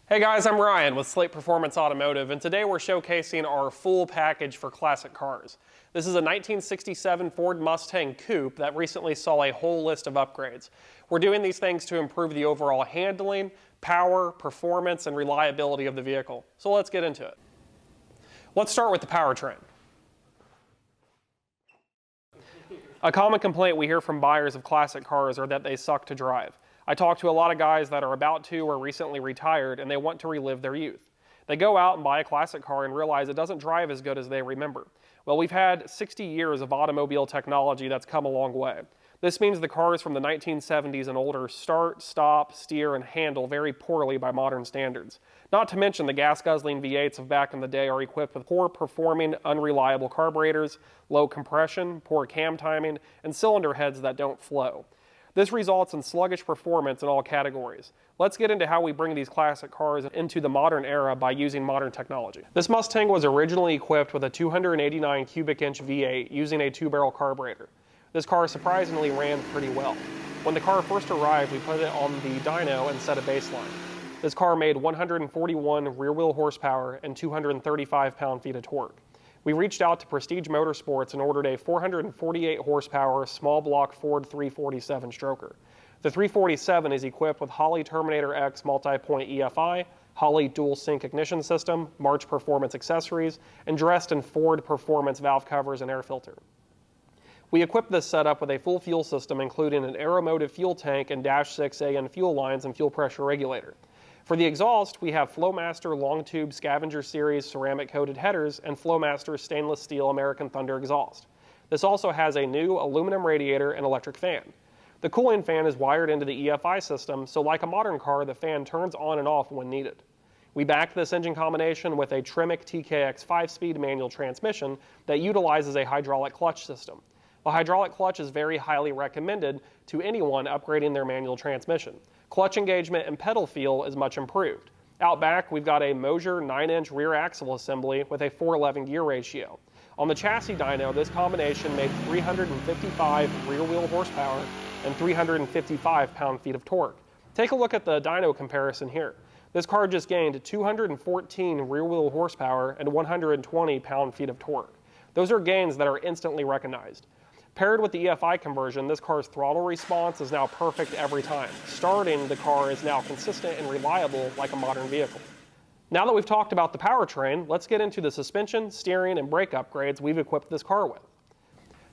Hey guys, I'm Ryan with Slate Performance Automotive, and today we're showcasing our full package for classic cars. This is a 1967 Ford Mustang Coupe that recently saw a whole list of upgrades. We're doing these things to improve the overall handling, power, performance, and reliability of the vehicle. So let's get into it. Let's start with the powertrain. A common complaint we hear from buyers of classic cars are that they suck to drive. I talk to a lot of guys that are about to or recently retired and they want to relive their youth. They go out and buy a classic car and realize it doesn't drive as good as they remember. Well, we've had 60 years of automobile technology that's come a long way. This means the cars from the 1970s and older start, stop, steer, and handle very poorly by modern standards. Not to mention the gas-guzzling V8s of back in the day are equipped with poor-performing, unreliable carburetors, low compression, poor cam timing, and cylinder heads that don't flow. This results in sluggish performance in all categories. Let's get into how we bring these classic cars into the modern era by using modern technology. This Mustang was originally equipped with a 289 cubic inch V8 using a 2-barrel carburetor. This car surprisingly ran pretty well. When the car first arrived, we put it on the dyno and set a baseline. This car made 141 rear-wheel horsepower and 235 pound-feet of torque. We reached out to Prestige Motorsports and ordered a 448 horsepower small block Ford 347 stroker. The 347 is equipped with Holley Terminator X multi-point EFI, Holley dual sync ignition system, March Performance accessories, and dressed in Ford Performance valve covers and air filter. We equipped this setup with a full fuel system including an Aeromotive fuel tank and Dash 6AN fuel lines and fuel pressure regulator. For the exhaust, we have Flowmaster long tube Scavenger Series ceramic coated headers and Flowmaster stainless steel American Thunder exhaust. This also has a new aluminum radiator and electric fan. The cooling fan is wired into the EFI system, so like a modern car, the fan turns on and off when needed. We backed this engine combination with a Tremec TKX 5-speed manual transmission that utilizes a hydraulic clutch system. The hydraulic clutch is very highly recommended to anyone upgrading their manual transmission. Clutch engagement and pedal feel is much improved. Out back, we've got a Moser 9-inch rear axle assembly with a 4:11 gear ratio. On the chassis dyno, this combination made 355 rear-wheel horsepower and 355 pound-feet of torque. Take a look at the dyno comparison here. This car just gained 214 rear-wheel horsepower and 120 pound-feet of torque. Those are gains that are instantly recognized. Paired with the EFI conversion, this car's throttle response is now perfect every time. Starting the car is now consistent and reliable like a modern vehicle. Now that we've talked about the powertrain, let's get into the suspension, steering, and brake upgrades we've equipped this car with.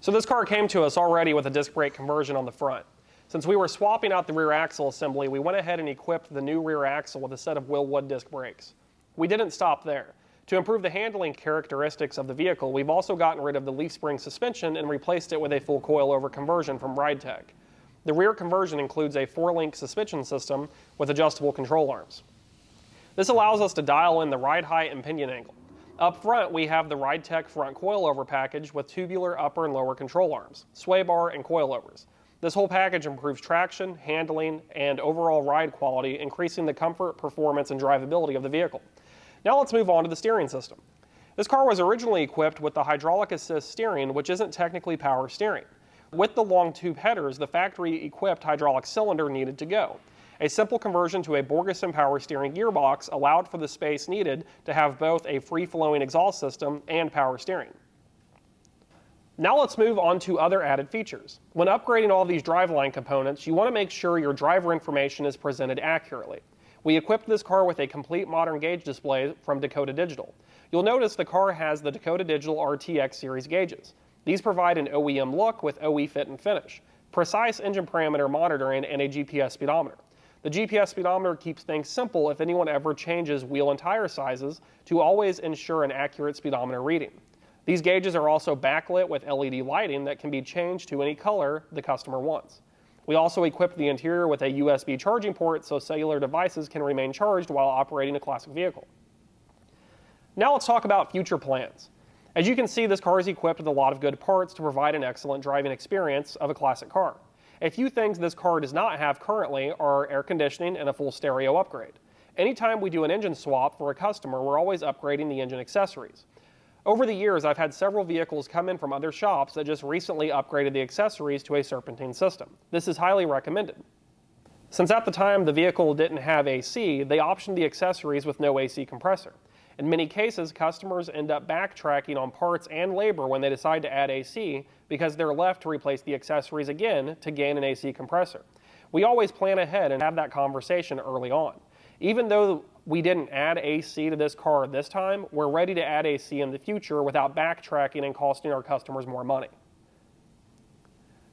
So this car came to us already with a disc brake conversion on the front. Since we were swapping out the rear axle assembly, we went ahead and equipped the new rear axle with a set of Wilwood disc brakes. We didn't stop there. To improve the handling characteristics of the vehicle, we've also gotten rid of the leaf spring suspension and replaced it with a full coilover conversion from RideTech. The rear conversion includes a 4-link suspension system with adjustable control arms. This allows us to dial in the ride height and pinion angle. Up front, we have the RideTech front coilover package with tubular upper and lower control arms, sway bar, and coilovers. This whole package improves traction, handling, and overall ride quality, increasing the comfort, performance, and drivability of the vehicle. Now let's move on to the steering system. This car was originally equipped with the hydraulic assist steering, which isn't technically power steering. With the long tube headers, the factory-equipped hydraulic cylinder needed to go. A simple conversion to a Borgeson power steering gearbox allowed for the space needed to have both a free-flowing exhaust system and power steering. Now let's move on to other added features. When upgrading all these driveline components, you want to make sure your driver information is presented accurately. We equipped this car with a complete modern gauge display from Dakota Digital. You'll notice the car has the Dakota Digital RTX series gauges. These provide an OEM look with OE fit and finish, precise engine parameter monitoring, and a GPS speedometer. The GPS speedometer keeps things simple if anyone ever changes wheel and tire sizes to always ensure an accurate speedometer reading. These gauges are also backlit with LED lighting that can be changed to any color the customer wants. We also equipped the interior with a USB charging port so cellular devices can remain charged while operating a classic vehicle. Now let's talk about future plans. As you can see, this car is equipped with a lot of good parts to provide an excellent driving experience of a classic car. A few things this car does not have currently are air conditioning and a full stereo upgrade. Anytime we do an engine swap for a customer, we're always upgrading the engine accessories. Over the years, I've had several vehicles come in from other shops that just recently upgraded the accessories to a serpentine system. This is highly recommended. Since at the time the vehicle didn't have AC, they optioned the accessories with no AC compressor. In many cases, customers end up backtracking on parts and labor when they decide to add AC because they're left to replace the accessories again to gain an AC compressor. We always plan ahead and have that conversation early on. Even though we didn't add AC to this car this time, we're ready to add AC in the future without backtracking and costing our customers more money.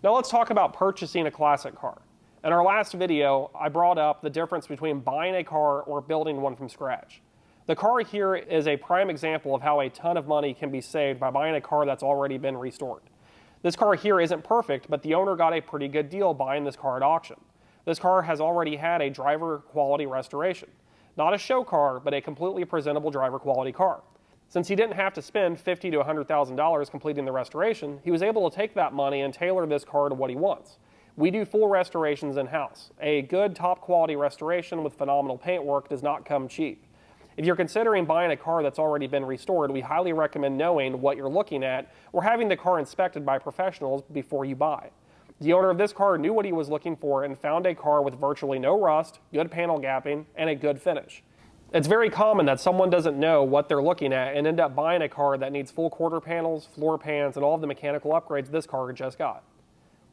Now let's talk about purchasing a classic car. In our last video, I brought up the difference between buying a car or building one from scratch. The car here is a prime example of how a ton of money can be saved by buying a car that's already been restored. This car here isn't perfect, but the owner got a pretty good deal buying this car at auction. This car has already had a driver quality restoration. Not a show car, but a completely presentable driver quality car. Since he didn't have to spend $50,000 to $100,000 completing the restoration, he was able to take that money and tailor this car to what he wants. We do full restorations in-house. A good top quality restoration with phenomenal paintwork does not come cheap. If you're considering buying a car that's already been restored, we highly recommend knowing what you're looking at or having the car inspected by professionals before you buy. The owner of this car knew what he was looking for and found a car with virtually no rust, good panel gapping, and a good finish. It's very common that someone doesn't know what they're looking at and end up buying a car that needs full quarter panels, floor pans, and all of the mechanical upgrades this car just got.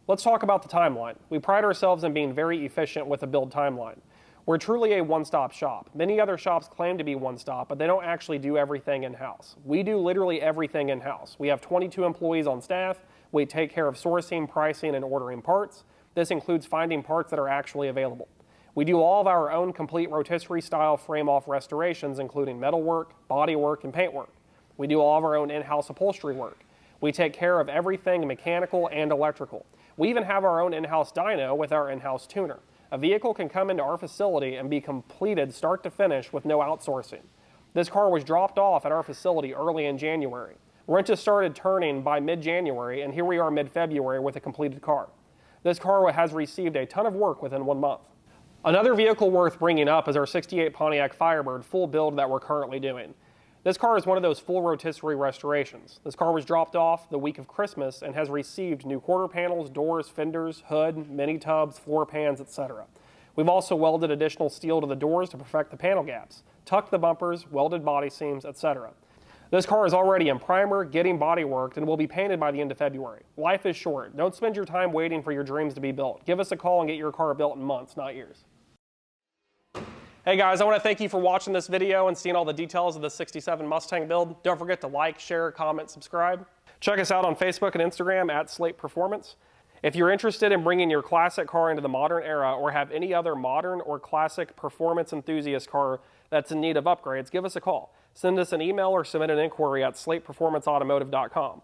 Let's talk about the timeline. We pride ourselves in being very efficient with the build timeline. We're truly a one-stop shop. Many other shops claim to be one-stop, but they don't actually do everything in-house. We do literally everything in-house. We have 22 employees on staff. We take care of sourcing, pricing, and ordering parts. This includes finding parts that are actually available. We do all of our own complete rotisserie-style frame-off restorations, including metalwork, bodywork, and paintwork. We do all of our own in-house upholstery work. We take care of everything mechanical and electrical. We even have our own in-house dyno with our in-house tuner. A vehicle can come into our facility and be completed start to finish with no outsourcing. This car was dropped off at our facility early in January. Wrenches started turning by mid-January, and here we are mid-February with a completed car. This car has received a ton of work within 1 month. Another vehicle worth bringing up is our 68 Pontiac Firebird full build that we're currently doing. This car is one of those full rotisserie restorations. This car was dropped off the week of Christmas and has received new quarter panels, doors, fenders, hood, mini tubs, floor pans, etc. We've also welded additional steel to the doors to perfect the panel gaps, tucked the bumpers, welded body seams, etc. This car is already in primer, getting body worked, and will be painted by the end of February. Life is short. Don't spend your time waiting for your dreams to be built. Give us a call and get your car built in months, not years. Hey guys, I want to thank you for watching this video and seeing all the details of the 67 Mustang build. Don't forget to like, share, comment, subscribe. Check us out on Facebook and Instagram at SlatePerformance. If you're interested in bringing your classic car into the modern era or have any other modern or classic performance enthusiast car that's in need of upgrades, give us a call. Send us an email or submit an inquiry at SlatePerformanceAutomotive.com.